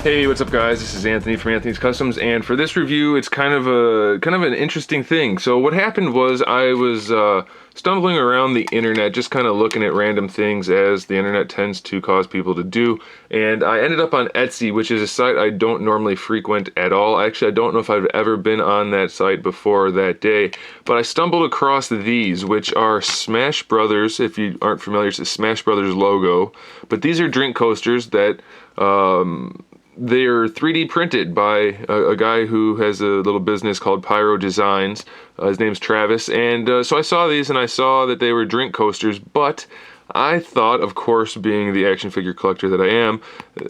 Hey, what's up guys? This is Anthony from Anthony's Customs, and for this review it's kind of an interesting thing. So what happened was I was stumbling around the internet, just kind of looking at random things as the internet tends to cause people to do, and I ended up on Etsy, which is a site I don't normally frequent at all. Actually, I don't know if I've ever been on that site before that day, but I stumbled across these, which are Smash Brothers. If you aren't familiar, it's the Smash Brothers logo, but these are drink coasters that they're 3D printed by a guy who has a little business called Pyro Designs. His name's Travis, and so I saw these and I saw that they were drink coasters, but I thought, of course, being the action figure collector that I am,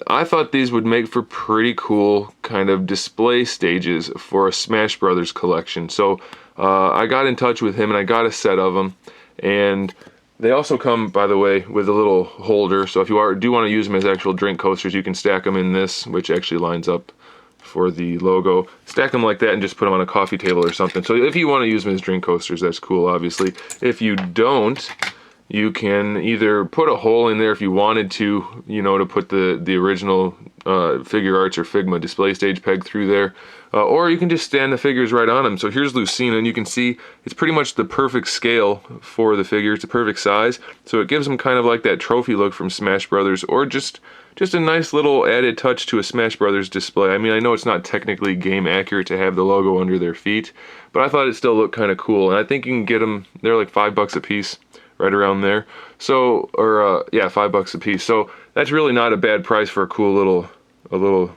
I thought these would make for pretty cool kind of display stages for a Smash Brothers collection. So I got in touch with him and I got a set of them, and they also come, by the way, with a little holder, so if you do want to use them as actual drink coasters, you can stack them in this, which actually lines up for the logo. Stack them like that and just put them on a coffee table or something. So if you want to use them as drink coasters, that's cool, obviously. If you don't, you can either put a hole in there if you wanted to, you know, to put the original Figure Arts or Figma display stage peg through there, or you can just stand the figures right on them. So here's Lucina, and you can see it's pretty much the perfect scale for the figure. It's a perfect size, so it gives them kind of like that trophy look from Smash Brothers, or just a nice little added touch to a Smash Brothers display. I mean, I know it's not technically game accurate to have the logo under their feet, but I thought it still looked kind of cool, and I think you can get them, they're like $5 a piece, right around there. So, or yeah, $5 a piece. So that's really not a bad price for a cool little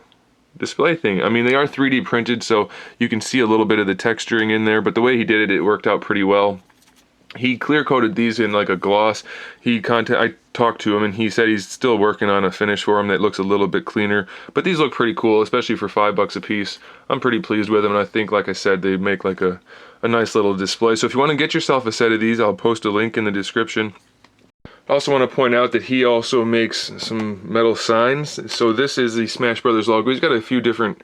display thing. I mean, they are 3D printed, so you can see a little bit of the texturing in there, but the way he did it, it worked out pretty well. He clear coated these in like a gloss. I talked to him and he said he's still working on a finish for them that looks a little bit cleaner, but these look pretty cool, especially for $5 a piece. I'm pretty pleased with them, and I think, like I said, they make like a nice little display. So if you want to get yourself a set of these, I'll post a link in the description. I also want to point out that he also makes some metal signs. So this is the Smash Brothers logo. He's got a few different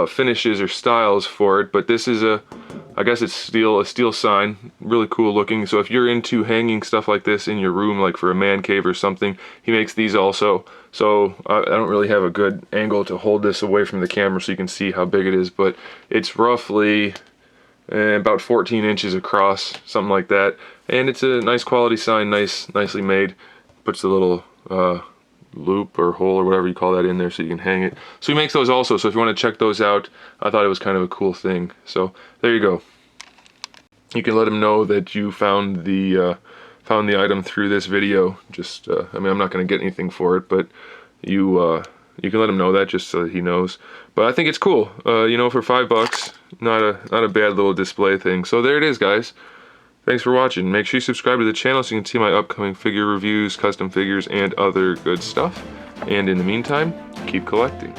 finishes or styles for it, but this is I guess it's a steel sign, really cool looking. So if you're into hanging stuff like this in your room, like for a man cave or something, he makes these also. So I don't really have a good angle to hold this away from the camera so you can see how big it is, but it's roughly about 14 inches across, something like that, and it's a nice quality sign, nicely made. Puts a little loop or hole or whatever you call that in there so you can hang it. So he makes those also, so if you want to check those out, I thought it was kind of a cool thing. So there you go. You can let him know that you found the item through this video. Just I mean, I'm not going to get anything for it, but you can let him know that just so that he knows. But I think it's cool. You know, for $5, not a bad little display thing. So there it is, guys. Thanks for watching. Make sure you subscribe to the channel so you can see my upcoming figure reviews, custom figures, and other good stuff. And in the meantime, keep collecting.